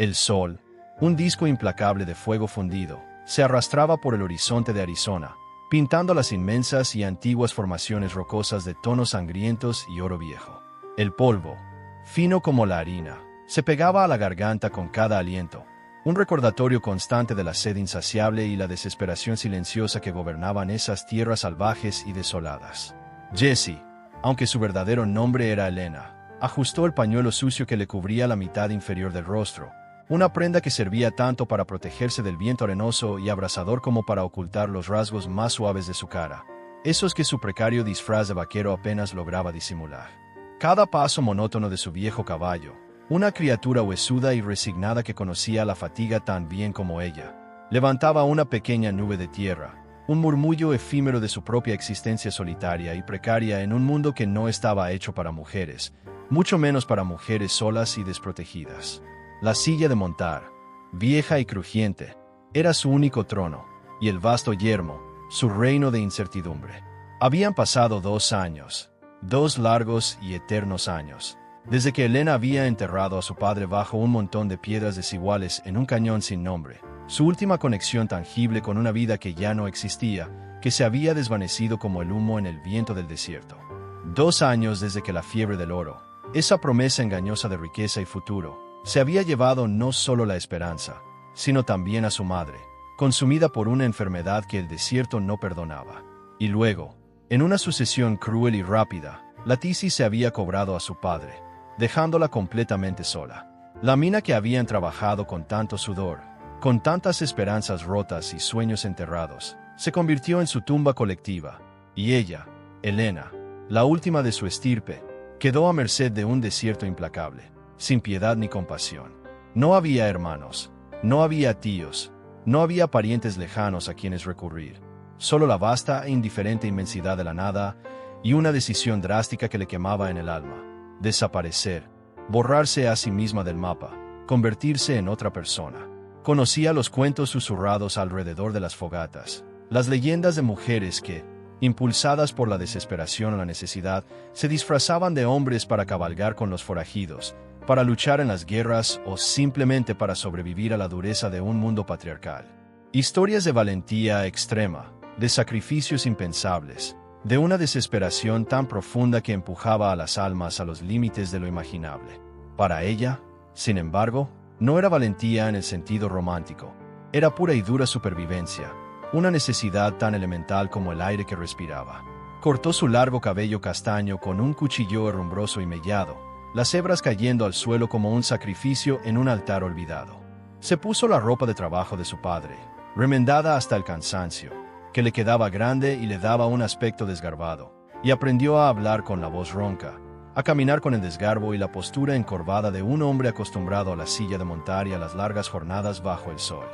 El sol, un disco implacable de fuego fundido, se arrastraba por el horizonte de Arizona, pintando las inmensas y antiguas formaciones rocosas de tonos sangrientos y oro viejo. El polvo, fino como la harina, se pegaba a la garganta con cada aliento, un recordatorio constante de la sed insaciable y la desesperación silenciosa que gobernaban esas tierras salvajes y desoladas. Jessie, aunque su verdadero nombre era Elena, ajustó el pañuelo sucio que le cubría la mitad inferior del rostro, una prenda que servía tanto para protegerse del viento arenoso y abrasador como para ocultar los rasgos más suaves de su cara, esos que su precario disfraz de vaquero apenas lograba disimular. Cada paso monótono de su viejo caballo, una criatura huesuda y resignada que conocía la fatiga tan bien como ella, levantaba una pequeña nube de tierra, un murmullo efímero de su propia existencia solitaria y precaria en un mundo que no estaba hecho para mujeres, mucho menos para mujeres solas y desprotegidas. La silla de montar, vieja y crujiente, era su único trono, y el vasto yermo, su reino de incertidumbre. Habían pasado 2 años, 2 largos y eternos años, desde que Elena había enterrado a su padre bajo un montón de piedras desiguales en un cañón sin nombre, su última conexión tangible con una vida que ya no existía, que se había desvanecido como el humo en el viento del desierto. 2 años desde que la fiebre del oro, esa promesa engañosa de riqueza y futuro, se había llevado no solo la esperanza, sino también a su madre, consumida por una enfermedad que el desierto no perdonaba. Y luego, en una sucesión cruel y rápida, la tisis se había cobrado a su padre, dejándola completamente sola. La mina que habían trabajado con tanto sudor, con tantas esperanzas rotas y sueños enterrados, se convirtió en su tumba colectiva, y ella, Elena, la última de su estirpe, quedó a merced de un desierto implacable, sin piedad ni compasión. No había hermanos, no había tíos, no había parientes lejanos a quienes recurrir, solo la vasta e indiferente inmensidad de la nada y una decisión drástica que le quemaba en el alma: desaparecer, borrarse a sí misma del mapa, convertirse en otra persona. Conocía los cuentos susurrados alrededor de las fogatas, las leyendas de mujeres que, impulsadas por la desesperación o la necesidad, se disfrazaban de hombres para cabalgar con los forajidos, para luchar en las guerras o simplemente para sobrevivir a la dureza de un mundo patriarcal. Historias de valentía extrema, de sacrificios impensables, de una desesperación tan profunda que empujaba a las almas a los límites de lo imaginable. Para ella, sin embargo, no era valentía en el sentido romántico, era pura y dura supervivencia, una necesidad tan elemental como el aire que respiraba. Cortó su largo cabello castaño con un cuchillo herrumbroso y mellado, las hebras cayendo al suelo como un sacrificio en un altar olvidado. Se puso la ropa de trabajo de su padre, remendada hasta el cansancio, que le quedaba grande y le daba un aspecto desgarbado, y aprendió a hablar con la voz ronca, a caminar con el desgarbo y la postura encorvada de un hombre acostumbrado a la silla de montar y a las largas jornadas bajo el sol.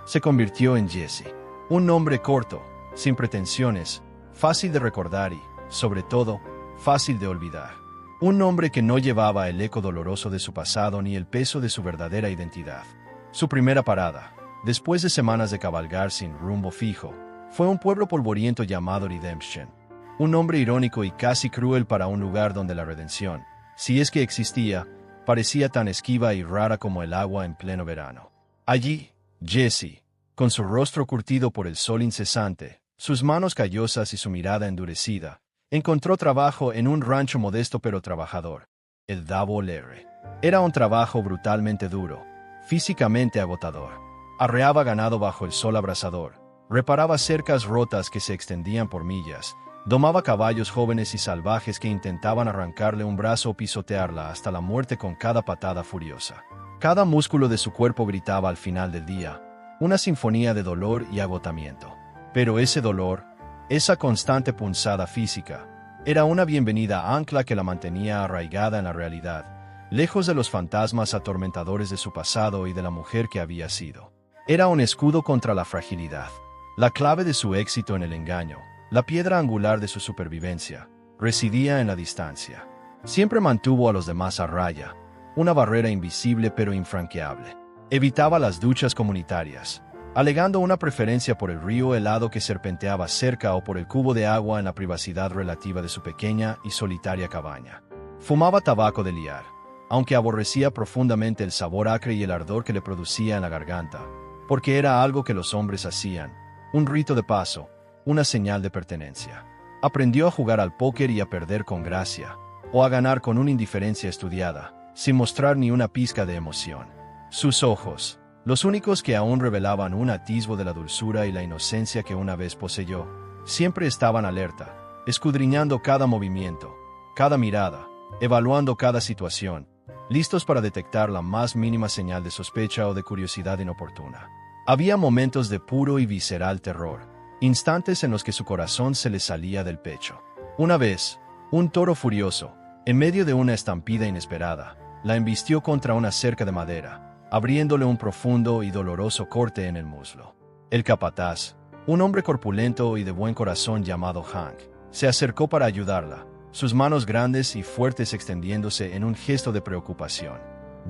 Se convirtió en Jessie, un hombre corto, sin pretensiones, fácil de recordar y, sobre todo, fácil de olvidar. Un hombre que no llevaba el eco doloroso de su pasado ni el peso de su verdadera identidad. Su primera parada, después de semanas de cabalgar sin rumbo fijo, fue un pueblo polvoriento llamado Redemption. Un nombre irónico y casi cruel para un lugar donde la redención, si es que existía, parecía tan esquiva y rara como el agua en pleno verano. Allí, Jessie, con su rostro curtido por el sol incesante, sus manos callosas y su mirada endurecida, encontró trabajo en un rancho modesto pero trabajador, el Davo Lere. Era un trabajo brutalmente duro, físicamente agotador. Arreaba ganado bajo el sol abrasador, reparaba cercas rotas que se extendían por millas, domaba caballos jóvenes y salvajes que intentaban arrancarle un brazo o pisotearla hasta la muerte con cada patada furiosa. Cada músculo de su cuerpo gritaba al final del día, una sinfonía de dolor y agotamiento. Pero ese dolor, esa constante punzada física, era una bienvenida ancla que la mantenía arraigada en la realidad, lejos de los fantasmas atormentadores de su pasado y de la mujer que había sido. Era un escudo contra la fragilidad, la clave de su éxito en el engaño, la piedra angular de su supervivencia, residía en la distancia. Siempre mantuvo a los demás a raya, una barrera invisible pero infranqueable. Evitaba las duchas comunitarias, alegando una preferencia por el río helado que serpenteaba cerca o por el cubo de agua en la privacidad relativa de su pequeña y solitaria cabaña. Fumaba tabaco de liar, aunque aborrecía profundamente el sabor acre y el ardor que le producía en la garganta, porque era algo que los hombres hacían, un rito de paso, una señal de pertenencia. Aprendió a jugar al póker y a perder con gracia, o a ganar con una indiferencia estudiada, sin mostrar ni una pizca de emoción. Sus ojos, los únicos que aún revelaban un atisbo de la dulzura y la inocencia que una vez poseyó, siempre estaban alerta, escudriñando cada movimiento, cada mirada, evaluando cada situación, listos para detectar la más mínima señal de sospecha o de curiosidad inoportuna. Había momentos de puro y visceral terror, instantes en los que su corazón se le salía del pecho. Una vez, un toro furioso, en medio de una estampida inesperada, la embistió contra una cerca de madera, abriéndole un profundo y doloroso corte en el muslo. El capataz, un hombre corpulento y de buen corazón llamado Hank, se acercó para ayudarla, sus manos grandes y fuertes extendiéndose en un gesto de preocupación.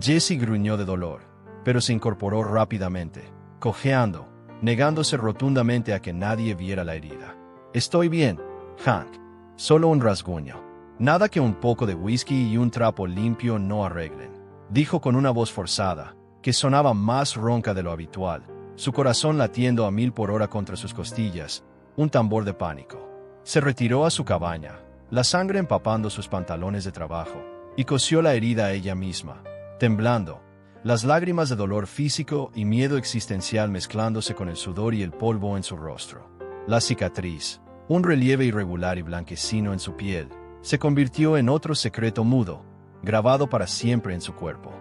Jessie gruñó de dolor, pero se incorporó rápidamente, cojeando, negándose rotundamente a que nadie viera la herida. «Estoy bien, Hank. Solo un rasguño. Nada que un poco de whisky y un trapo limpio no arreglen», dijo con una voz forzada, que sonaba más ronca de lo habitual, su corazón latiendo a 1000 por hora contra sus costillas, un tambor de pánico. Se retiró a su cabaña, la sangre empapando sus pantalones de trabajo, y cosió la herida a ella misma, temblando, las lágrimas de dolor físico y miedo existencial mezclándose con el sudor y el polvo en su rostro. La cicatriz, un relieve irregular y blanquecino en su piel, se convirtió en otro secreto mudo, grabado para siempre en su cuerpo.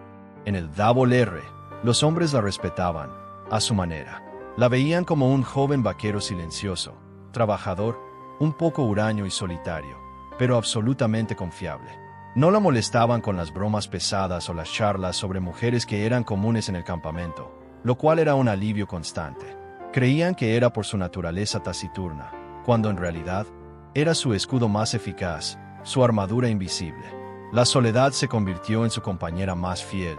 En el Double R, los hombres la respetaban, a su manera. La veían como un joven vaquero silencioso, trabajador, un poco huraño y solitario, pero absolutamente confiable. No la molestaban con las bromas pesadas o las charlas sobre mujeres que eran comunes en el campamento, lo cual era un alivio constante. Creían que era por su naturaleza taciturna, cuando en realidad era su escudo más eficaz, su armadura invisible. La soledad se convirtió en su compañera más fiel,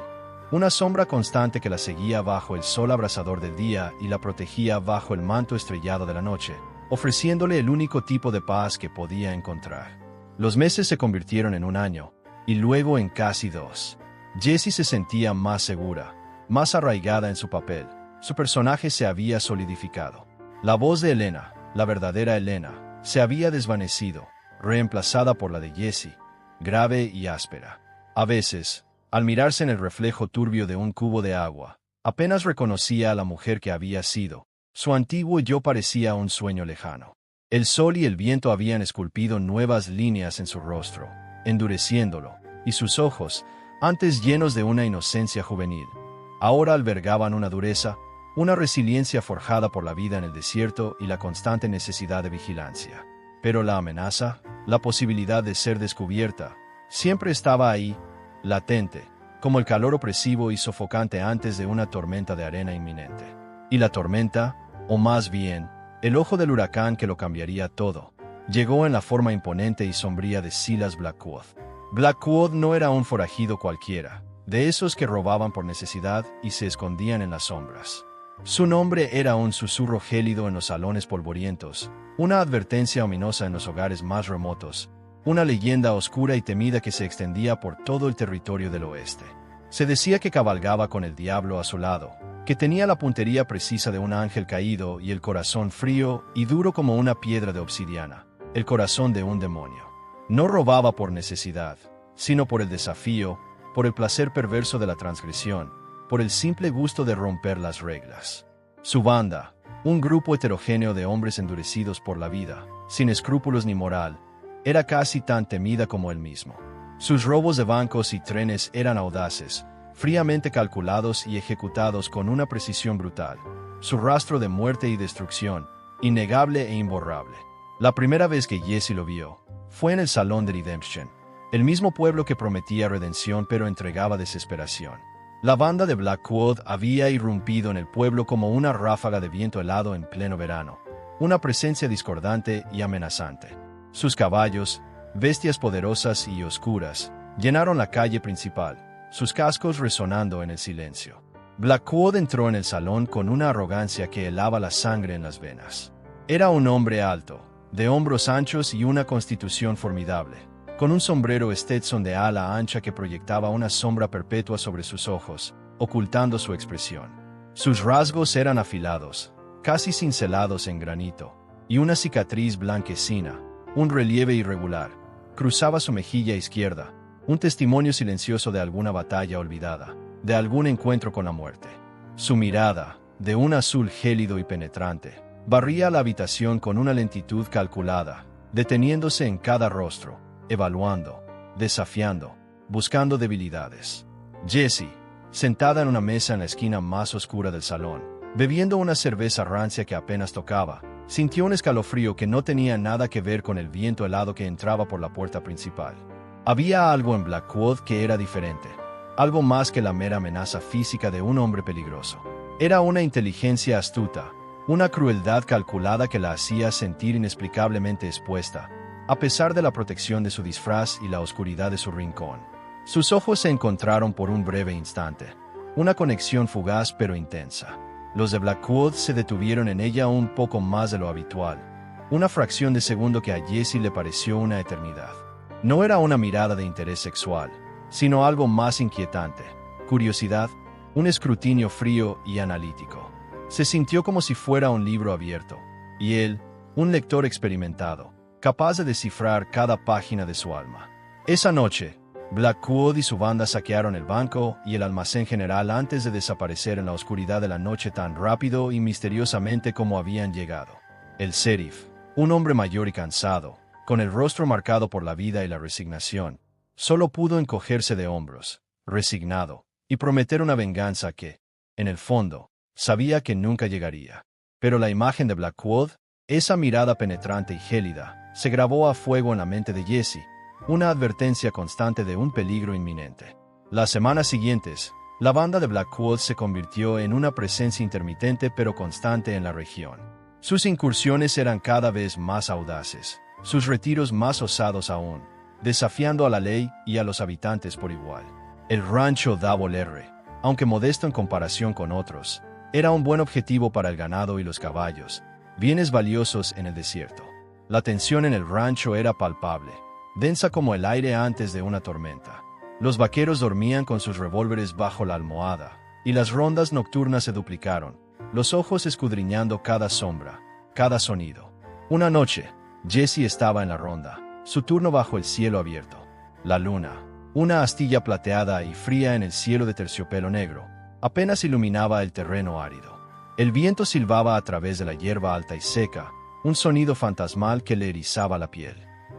una sombra constante que la seguía bajo el sol abrasador del día y la protegía bajo el manto estrellado de la noche, ofreciéndole el único tipo de paz que podía encontrar. Los meses se convirtieron en un año, y luego en casi 2. Jessie se sentía más segura, más arraigada en su papel. Su personaje se había solidificado. La voz de Elena, la verdadera Elena, se había desvanecido, reemplazada por la de Jessie, grave y áspera. A veces, al mirarse en el reflejo turbio de un cubo de agua, apenas reconocía a la mujer que había sido. Su antiguo yo parecía un sueño lejano. El sol y el viento habían esculpido nuevas líneas en su rostro, endureciéndolo, y sus ojos, antes llenos de una inocencia juvenil, ahora albergaban una dureza, una resiliencia forjada por la vida en el desierto y la constante necesidad de vigilancia. Pero la amenaza, la posibilidad de ser descubierta, siempre estaba ahí, latente, como el calor opresivo y sofocante antes de una tormenta de arena inminente. Y la tormenta, o más bien, el ojo del huracán que lo cambiaría todo, llegó en la forma imponente y sombría de Silas Blackwood. Blackwood no era un forajido cualquiera, de esos que robaban por necesidad y se escondían en las sombras. Su nombre era un susurro gélido en los salones polvorientos, una advertencia ominosa en los hogares más remotos, una leyenda oscura y temida que se extendía por todo el territorio del oeste. Se decía que cabalgaba con el diablo a su lado, que tenía la puntería precisa de un ángel caído y el corazón frío y duro como una piedra de obsidiana, el corazón de un demonio. No robaba por necesidad, sino por el desafío, por el placer perverso de la transgresión, por el simple gusto de romper las reglas. Su banda, un grupo heterogéneo de hombres endurecidos por la vida, sin escrúpulos ni moral, era casi tan temida como él mismo. Sus robos de bancos y trenes eran audaces, fríamente calculados y ejecutados con una precisión brutal. Su rastro de muerte y destrucción, innegable e imborrable. La primera vez que Jessie lo vio, fue en el Salón de Redemption, el mismo pueblo que prometía redención pero entregaba desesperación. La banda de Blackwood había irrumpido en el pueblo como una ráfaga de viento helado en pleno verano, una presencia discordante y amenazante. Sus caballos, bestias poderosas y oscuras, llenaron la calle principal, sus cascos resonando en el silencio. Blackwood entró en el salón con una arrogancia que helaba la sangre en las venas. Era un hombre alto, de hombros anchos y una constitución formidable, con un sombrero Stetson de ala ancha que proyectaba una sombra perpetua sobre sus ojos, ocultando su expresión. Sus rasgos eran afilados, casi cincelados en granito, y una cicatriz blanquecina, un relieve irregular, cruzaba su mejilla izquierda, un testimonio silencioso de alguna batalla olvidada, de algún encuentro con la muerte. Su mirada, de un azul gélido y penetrante, barría la habitación con una lentitud calculada, deteniéndose en cada rostro, evaluando, desafiando, buscando debilidades. Jessie, sentada en una mesa en la esquina más oscura del salón, bebiendo una cerveza rancia que apenas tocaba, sintió un escalofrío que no tenía nada que ver con el viento helado que entraba por la puerta principal. Había algo en Blackwood que era diferente, algo más que la mera amenaza física de un hombre peligroso. Era una inteligencia astuta, una crueldad calculada que la hacía sentir inexplicablemente expuesta, a pesar de la protección de su disfraz y la oscuridad de su rincón. Sus ojos se encontraron por un breve instante, una conexión fugaz pero intensa. Los de Blackwood se detuvieron en ella un poco más de lo habitual, una fracción de segundo que a Jessie le pareció una eternidad. No era una mirada de interés sexual, sino algo más inquietante, curiosidad, un escrutinio frío y analítico. Se sintió como si fuera un libro abierto, y él, un lector experimentado, capaz de descifrar cada página de su alma. Esa noche, Blackwood y su banda saquearon el banco y el almacén general antes de desaparecer en la oscuridad de la noche tan rápido y misteriosamente como habían llegado. El sheriff, un hombre mayor y cansado, con el rostro marcado por la vida y la resignación, solo pudo encogerse de hombros, resignado, y prometer una venganza que, en el fondo, sabía que nunca llegaría. Pero la imagen de Blackwood, esa mirada penetrante y gélida, se grabó a fuego en la mente de Jessie, una advertencia constante de un peligro inminente. Las semanas siguientes, la banda de Blackwood se convirtió en una presencia intermitente pero constante en la región. Sus incursiones eran cada vez más audaces, sus retiros más osados aún, desafiando a la ley y a los habitantes por igual. El rancho Double R, aunque modesto en comparación con otros, era un buen objetivo para el ganado y los caballos, bienes valiosos en el desierto. La tensión en el rancho era palpable, densa como el aire antes de una tormenta. Los vaqueros dormían con sus revólveres bajo la almohada, y las rondas nocturnas se duplicaron, los ojos escudriñando cada sombra, cada sonido. Una noche, Jessie estaba en la ronda, su turno bajo el cielo abierto. La luna, una astilla plateada y fría en el cielo de terciopelo negro, apenas iluminaba el terreno árido. El viento silbaba a través de la hierba alta y seca, un sonido fantasmal que le erizaba la piel.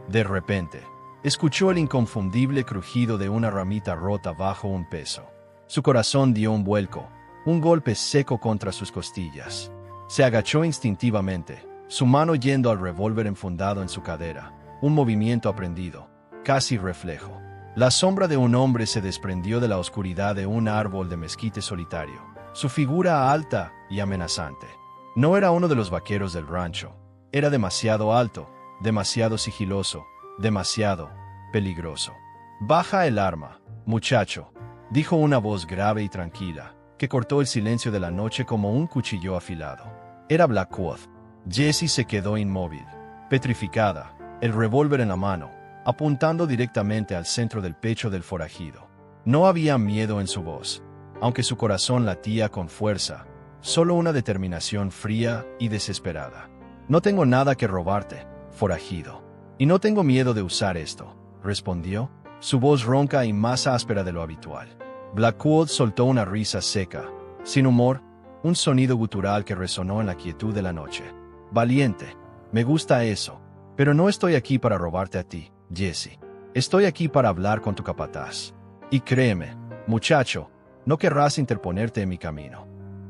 De repente, escuchó el inconfundible crujido de una ramita rota bajo un peso. Su corazón dio un vuelco, un golpe seco contra sus costillas. Se agachó instintivamente, su mano yendo al revólver enfundado en su cadera, un movimiento aprendido, casi reflejo. La sombra de un hombre se desprendió de la oscuridad de un árbol de mezquite solitario, su figura alta y amenazante. No era uno de los vaqueros del rancho, era demasiado alto, demasiado sigiloso, demasiado peligroso. «Baja el arma, muchacho», dijo una voz grave y tranquila, que cortó el silencio de la noche como un cuchillo afilado. Era Blackwood. Jessie se quedó inmóvil, petrificada, el revólver en la mano, apuntando directamente al centro del pecho del forajido. No había miedo en su voz, aunque su corazón latía con fuerza, solo una determinación fría y desesperada. «No tengo nada que robarte, forajido. Y no tengo miedo de usar esto», respondió, su voz ronca y más áspera de lo habitual. Blackwood soltó una risa seca, sin humor, un sonido gutural que resonó en la quietud de la noche. «Valiente, me gusta eso, pero no estoy aquí para robarte a ti, Jessie. Estoy aquí para hablar con tu capataz. Y créeme, muchacho, no querrás interponerte en mi camino».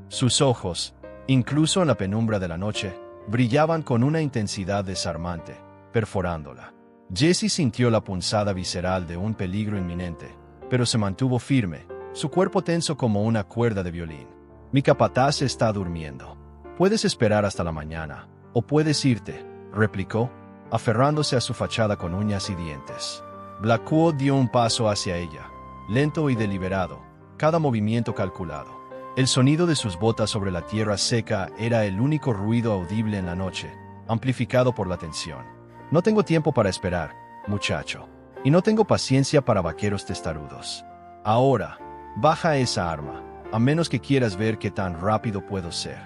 Sus ojos, incluso en la penumbra de la noche, brillaban con una intensidad desarmante, perforándola. Jessie sintió la punzada visceral de un peligro inminente, pero se mantuvo firme, su cuerpo tenso como una cuerda de violín. «Mi capataz está durmiendo. Puedes esperar hasta la mañana, o puedes irte», replicó, aferrándose a su fachada con uñas y dientes. Blackwood dio un paso hacia ella, lento y deliberado, cada movimiento calculado. El sonido de sus botas sobre la tierra seca era el único ruido audible en la noche, amplificado por la tensión. «No tengo tiempo para esperar, muchacho. y no tengo paciencia para vaqueros testarudos. Ahora, baja esa arma, a menos que quieras ver qué tan rápido puedo ser.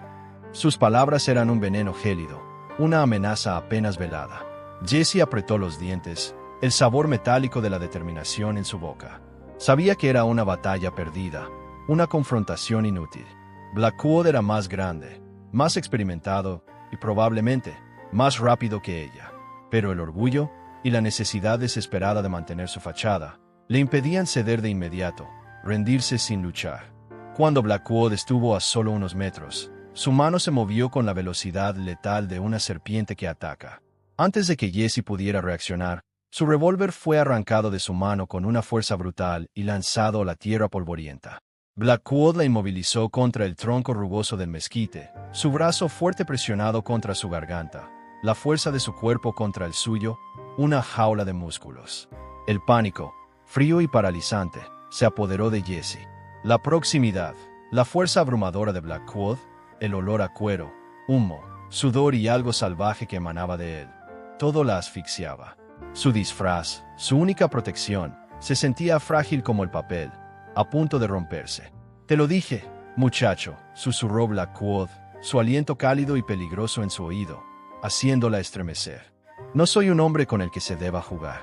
Sus palabras eran un veneno gélido, una amenaza apenas velada. Jesse apretó los dientes, el sabor metálico de la determinación en su boca. Sabía que era una batalla perdida, una confrontación inútil. Blackwood era más grande, más experimentado y probablemente más rápido que ella. Pero el orgullo y la necesidad desesperada de mantener su fachada le impedían ceder de inmediato, rendirse sin luchar. Cuando Blackwood estuvo a solo unos metros, su mano se movió con la velocidad letal de una serpiente que ataca. Antes de que Jesse pudiera reaccionar, su revólver fue arrancado de su mano con una fuerza brutal y lanzado a la tierra polvorienta. Blackwood la inmovilizó contra el tronco rugoso del mezquite, su brazo fuerte presionado contra su garganta, la fuerza de su cuerpo contra el suyo, una jaula de músculos. El pánico, frío y paralizante, se apoderó de Jesse. La proximidad, la fuerza abrumadora de Blackwood, el olor a cuero, humo, sudor y algo salvaje que emanaba de él. Todo la asfixiaba. Su disfraz, su única protección, se sentía frágil como el papel, a punto de romperse. «Te lo dije, muchacho», susurró Blackwood, su aliento cálido y peligroso en su oído, haciéndola estremecer. «No soy un hombre con el que se deba jugar».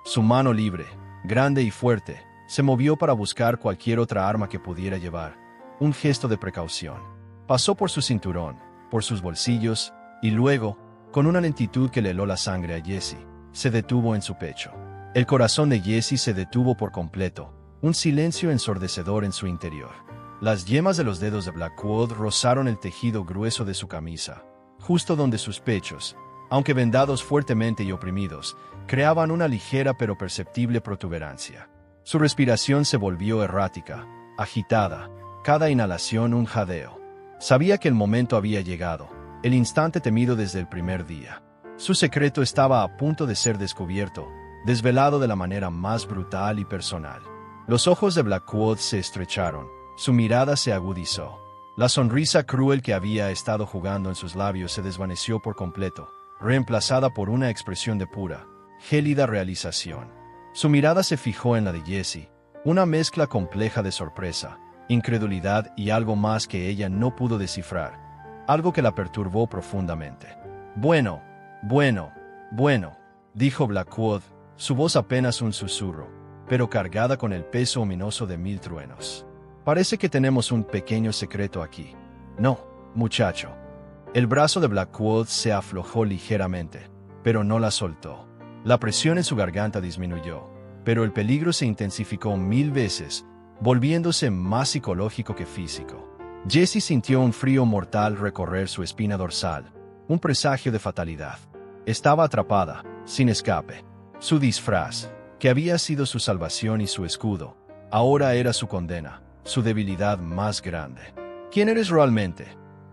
Su mano libre, grande y fuerte, se movió para buscar cualquier otra arma que pudiera llevar, un gesto de precaución. Pasó por su cinturón, por sus bolsillos, y luego, con una lentitud que le heló la sangre a Jesse, se detuvo en su pecho. El corazón de Jesse se detuvo por completo, un silencio ensordecedor en su interior. Las yemas de los dedos de Blackwood rozaron el tejido grueso de su camisa, justo donde sus pechos, aunque vendados fuertemente y oprimidos, creaban una ligera pero perceptible protuberancia. Su respiración se volvió errática, agitada, cada inhalación un jadeo. Sabía que el momento había llegado, el instante temido desde el primer día. Su secreto estaba a punto de ser descubierto, desvelado de la manera más brutal y personal. Los ojos de Blackwood se estrecharon, su mirada se agudizó. La sonrisa cruel que había estado jugando en sus labios se desvaneció por completo, reemplazada por una expresión de pura, gélida realización. Su mirada se fijó en la de Jesse, una mezcla compleja de sorpresa, incredulidad y algo más que ella no pudo descifrar, algo que la perturbó profundamente. «Bueno, dijo Blackwood, su voz apenas un susurro, pero cargada con el peso ominoso de 1000 truenos. «Parece que tenemos un pequeño secreto aquí». «No, muchacho». El brazo de Blackwood se aflojó ligeramente, pero no la soltó. La presión en su garganta disminuyó, pero el peligro se intensificó 1000 veces, volviéndose más psicológico que físico. Jesse sintió un frío mortal recorrer su espina dorsal, un presagio de fatalidad. Estaba atrapada, sin escape. Su disfraz, que había sido su salvación y su escudo, ahora era su condena, su debilidad más grande. «¿Quién eres realmente?»,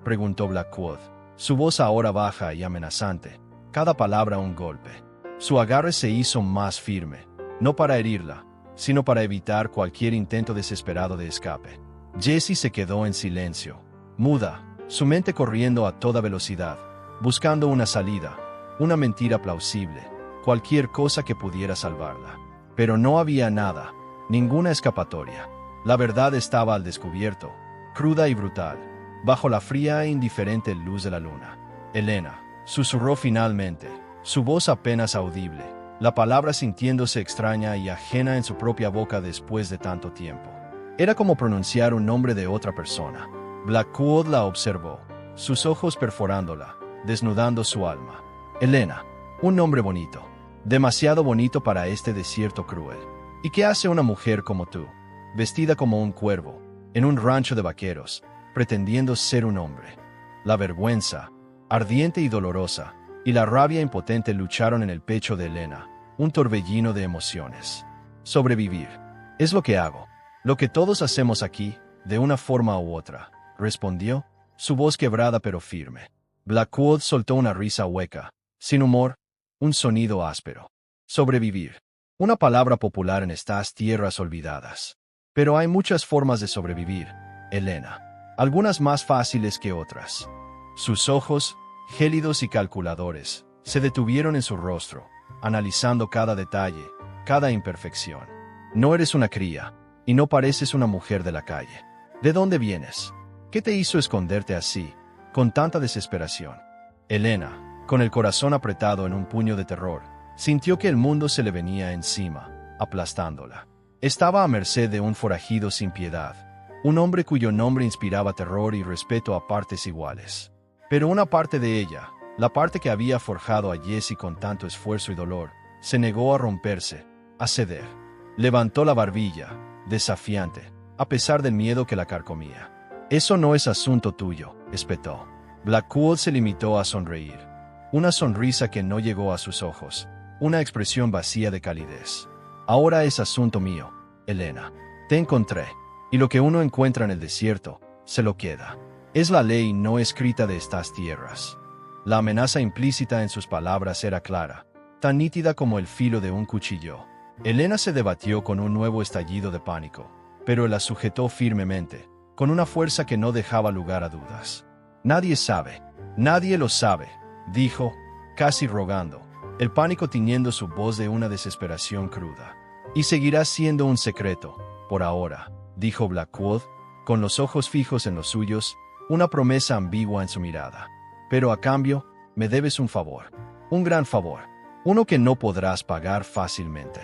preguntó Blackwood, su voz ahora baja y amenazante, cada palabra un golpe. Su agarre se hizo más firme, no para herirla, sino para evitar cualquier intento desesperado de escape. Jesse se quedó en silencio, muda, su mente corriendo a toda velocidad, buscando una salida, una mentira plausible, cualquier cosa que pudiera salvarla. Pero no había nada, ninguna escapatoria. La verdad estaba al descubierto, cruda y brutal, bajo la fría e indiferente luz de la luna. «Elena», susurró finalmente, su voz apenas audible, la palabra sintiéndose extraña y ajena en su propia boca después de tanto tiempo. Era como pronunciar un nombre de otra persona. Blackwood la observó, sus ojos perforándola, desnudando su alma. «Elena, un nombre bonito, demasiado bonito para este desierto cruel. ¿Y qué hace una mujer como tú, vestida como un cuervo, en un rancho de vaqueros, pretendiendo ser un hombre?» La vergüenza, ardiente y dolorosa, y la rabia impotente lucharon en el pecho de Elena, un torbellino de emociones. «Sobrevivir. Es lo que hago. Lo que todos hacemos aquí, de una forma u otra», respondió, su voz quebrada pero firme. Blackwood soltó una risa hueca, sin humor, un sonido áspero. «Sobrevivir. Una palabra popular en estas tierras olvidadas. Pero hay muchas formas de sobrevivir, Elena. Algunas más fáciles que otras». Sus ojos, gélidos y calculadores, se detuvieron en su rostro, analizando cada detalle, cada imperfección. No eres una cría, y no pareces una mujer de la calle. ¿De dónde vienes? ¿Qué te hizo esconderte así, con tanta desesperación? Elena, con el corazón apretado en un puño de terror, sintió que el mundo se le venía encima, aplastándola. Estaba a merced de un forajido sin piedad, un hombre cuyo nombre inspiraba terror y respeto a partes iguales. Pero una parte de ella, la parte que había forjado a Jessie con tanto esfuerzo y dolor, se negó a romperse, a ceder. Levantó la barbilla, desafiante, a pesar del miedo que la carcomía. «Eso no es asunto tuyo», espetó. Blackwood se limitó a sonreír. Una sonrisa que no llegó a sus ojos, una expresión vacía de calidez. «Ahora es asunto mío, Elena. Te encontré, y lo que uno encuentra en el desierto, se lo queda. Es la ley no escrita de estas tierras». La amenaza implícita en sus palabras era clara, tan nítida como el filo de un cuchillo. Elena se debatió con un nuevo estallido de pánico, pero la sujetó firmemente, con una fuerza que no dejaba lugar a dudas. Nadie lo sabe», dijo, casi rogando, el pánico tiñendo su voz de una desesperación cruda. «Y seguirá siendo un secreto, por ahora», dijo Blackwood, con los ojos fijos en los suyos, una promesa ambigua en su mirada. «Pero a cambio, me debes un favor, un gran favor, uno que no podrás pagar fácilmente».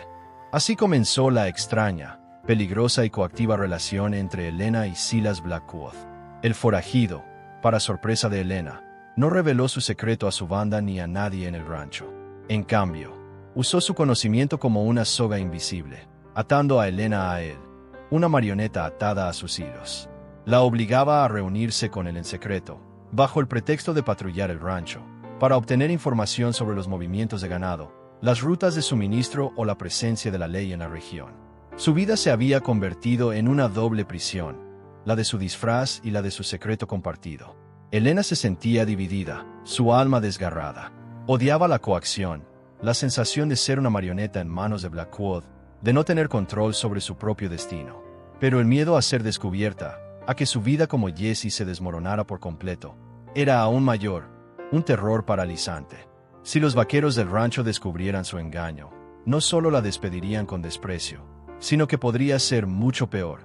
Así comenzó la extraña, peligrosa y coactiva relación entre Elena y Silas Blackwood. El forajido, para sorpresa de Elena, no reveló su secreto a su banda ni a nadie en el rancho. En cambio, usó su conocimiento como una soga invisible, atando a Elena a él, una marioneta atada a sus hilos. La obligaba a reunirse con él en secreto, bajo el pretexto de patrullar el rancho, para obtener información sobre los movimientos de ganado, las rutas de suministro o la presencia de la ley en la región. Su vida se había convertido en una doble prisión, la de su disfraz y la de su secreto compartido. Elena se sentía dividida, su alma desgarrada. Odiaba la coacción, la sensación de ser una marioneta en manos de Blackwood, de no tener control sobre su propio destino. Pero el miedo a ser descubierta, a que su vida como Jessie se desmoronara por completo, era aún mayor, un terror paralizante. Si los vaqueros del rancho descubrieran su engaño, no solo la despedirían con desprecio, sino que podría ser mucho peor.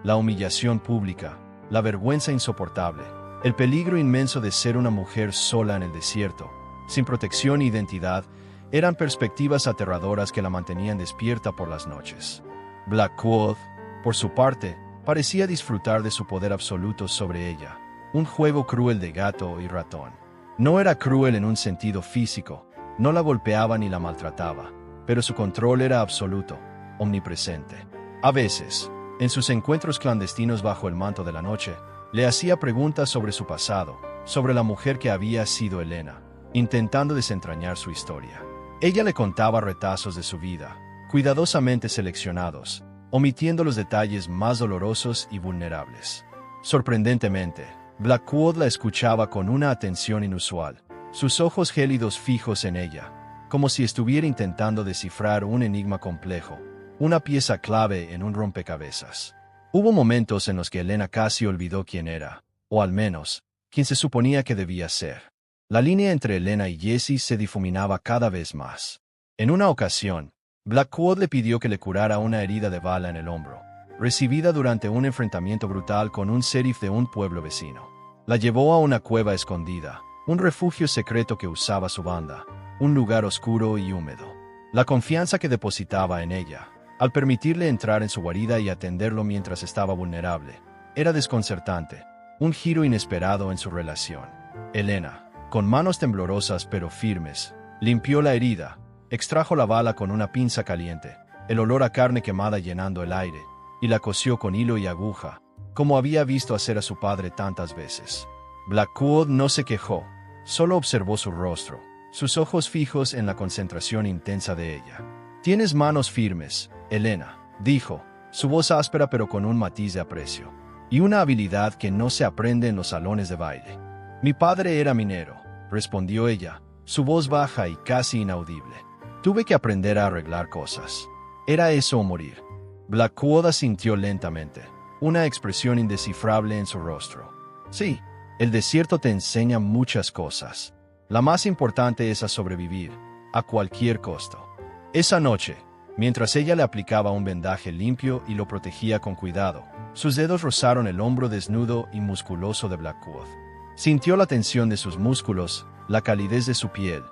La humillación pública, la vergüenza insoportable, el peligro inmenso de ser una mujer sola en el desierto, sin protección e identidad, eran perspectivas aterradoras que la mantenían despierta por las noches. Blackwood, por su parte, parecía disfrutar de su poder absoluto sobre ella, un juego cruel de gato y ratón. No era cruel en un sentido físico, no la golpeaba ni la maltrataba, pero su control era absoluto, omnipresente. A veces, en sus encuentros clandestinos bajo el manto de la noche, le hacía preguntas sobre su pasado, sobre la mujer que había sido Elena, intentando desentrañar su historia. Ella le contaba retazos de su vida, cuidadosamente seleccionados, omitiendo los detalles más dolorosos y vulnerables. Sorprendentemente, Blackwood la escuchaba con una atención inusual, sus ojos gélidos fijos en ella, como si estuviera intentando descifrar un enigma complejo, una pieza clave en un rompecabezas. Hubo momentos en los que Elena casi olvidó quién era, o al menos, quién se suponía que debía ser. La línea entre Elena y Jessie se difuminaba cada vez más. En una ocasión, Blackwood le pidió que le curara una herida de bala en el hombro, recibida durante un enfrentamiento brutal con un sheriff de un pueblo vecino. La llevó a una cueva escondida, un refugio secreto que usaba su banda, un lugar oscuro y húmedo. La confianza que depositaba en ella, al permitirle entrar en su guarida y atenderlo mientras estaba vulnerable, era desconcertante, un giro inesperado en su relación. Elena, con manos temblorosas pero firmes, limpió la herida, extrajo la bala con una pinza caliente, el olor a carne quemada llenando el aire, y la cosió con hilo y aguja, como había visto hacer a su padre tantas veces. Blackwood no se quejó, solo observó su rostro, sus ojos fijos en la concentración intensa de ella. «Tienes manos firmes, Elena», dijo, su voz áspera pero con un matiz de aprecio, «y una habilidad que no se aprende en los salones de baile». «Mi padre era minero», respondió ella, su voz baja y casi inaudible. «Tuve que aprender a arreglar cosas. Era eso o morir». Blackwood asintió lentamente, una expresión indescifrable en su rostro. «Sí, el desierto te enseña muchas cosas. La más importante es a sobrevivir, a cualquier costo». Esa noche, Mientras ella le aplicaba un vendaje limpio y lo protegía con cuidado, sus dedos rozaron el hombro desnudo y musculoso de Blackwood. Sintió la tensión de sus músculos, la calidez de su piel,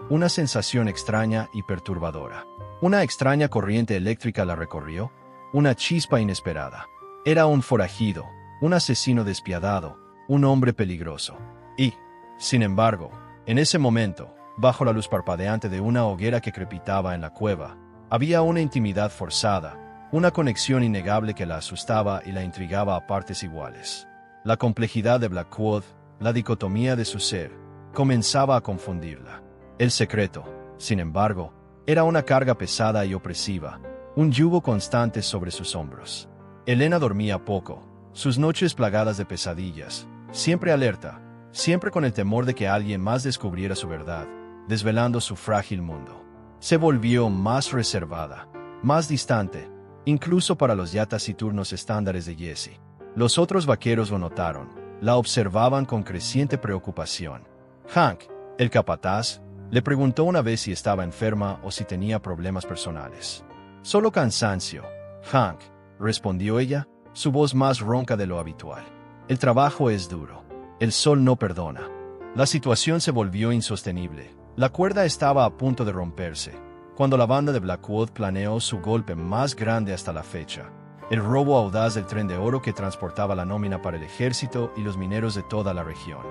una sensación extraña y perturbadora. Una extraña corriente eléctrica la recorrió, una chispa inesperada. Era un forajido, un asesino despiadado, un hombre peligroso. Y, sin embargo, en ese momento, bajo la luz parpadeante de una hoguera que crepitaba en la cueva, había una intimidad forzada, una conexión innegable que la asustaba y la intrigaba a partes iguales. La complejidad de Blackwood, la dicotomía de su ser, comenzaba a confundirla. El secreto, sin embargo, era una carga pesada y opresiva, un yugo constante sobre sus hombros. Elena dormía poco, sus noches plagadas de pesadillas, siempre alerta, siempre con el temor de que alguien más descubriera su verdad, desvelando su frágil mundo. Se volvió más reservada, más distante, incluso para los ya taciturnos estándares de Jesse. Los otros vaqueros lo notaron, la observaban con creciente preocupación. Hank, el capataz, le preguntó una vez si estaba enferma o si tenía problemas personales. «Solo cansancio, Hank», respondió ella, su voz más ronca de lo habitual. «El trabajo es duro. El sol no perdona». La situación se volvió insostenible. La cuerda estaba a punto de romperse, cuando la banda de Blackwood planeó su golpe más grande hasta la fecha. El robo audaz del tren de oro que transportaba la nómina para el ejército y los mineros de toda la región.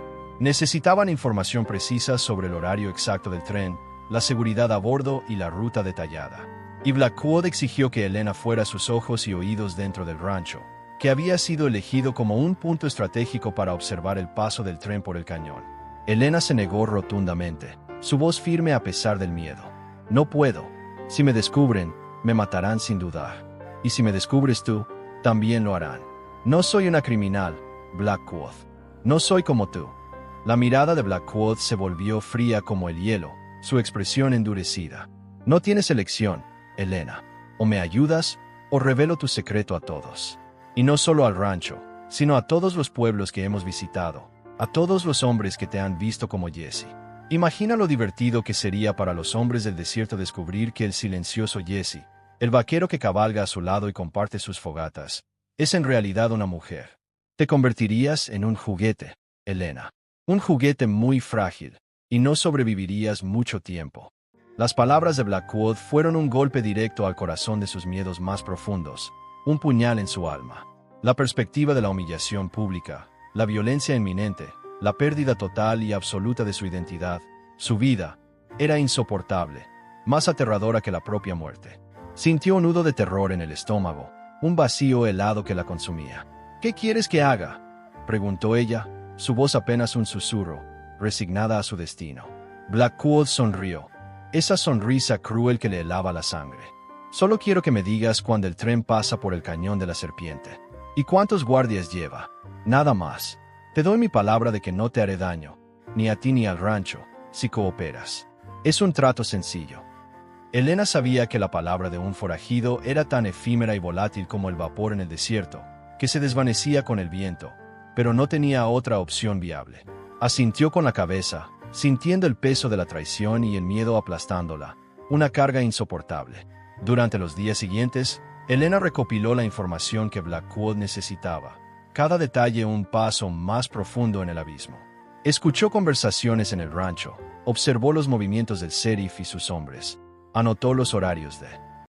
Necesitaban información precisa sobre el horario exacto del tren, la seguridad a bordo y la ruta detallada. Y Blackwood exigió que Elena fuera sus ojos y oídos dentro del rancho, que había sido elegido como un punto estratégico para observar el paso del tren por el cañón. Elena se negó rotundamente, su voz firme a pesar del miedo. «No puedo. Si me descubren, me matarán sin dudar. Y si me descubres tú, también lo harán. No soy una criminal, Blackwood. No soy como tú». La mirada de Blackwood se volvió fría como el hielo, su expresión endurecida. «No tienes elección, Elena. O me ayudas, o revelo tu secreto a todos. Y no solo al rancho, sino a todos los pueblos que hemos visitado, a todos los hombres que te han visto como Jesse». Imagina lo divertido que sería para los hombres del desierto descubrir que el silencioso Jesse, el vaquero que cabalga a su lado y comparte sus fogatas, es en realidad una mujer. Te convertirías en un juguete, Elena. Un juguete muy frágil, y no sobrevivirías mucho tiempo. Las palabras de Blackwood fueron un golpe directo al corazón de sus miedos más profundos, un puñal en su alma. La perspectiva de la humillación pública, la violencia inminente, la pérdida total y absoluta de su identidad, su vida, era insoportable, más aterradora que la propia muerte. Sintió un nudo de terror en el estómago, un vacío helado que la consumía. «¿Qué quieres que haga?», preguntó ella, su voz apenas un susurro, resignada a su destino. Blackwood sonrió, esa sonrisa cruel que le helaba la sangre. «Solo quiero que me digas cuándo el tren pasa por el cañón de la serpiente. ¿Y cuántos guardias lleva? Nada más. Te doy mi palabra de que no te haré daño, ni a ti ni al rancho, si cooperas. Es un trato sencillo». Elena sabía que la palabra de un forajido era tan efímera y volátil como el vapor en el desierto, que se desvanecía con el viento, pero no tenía otra opción viable. Asintió con la cabeza, sintiendo el peso de la traición y el miedo aplastándola, una carga insoportable. Durante los días siguientes, Elena recopiló la información que Blackwood necesitaba, cada detalle un paso más profundo en el abismo. Escuchó conversaciones en el rancho, observó los movimientos del sheriff y sus hombres, anotó los horarios de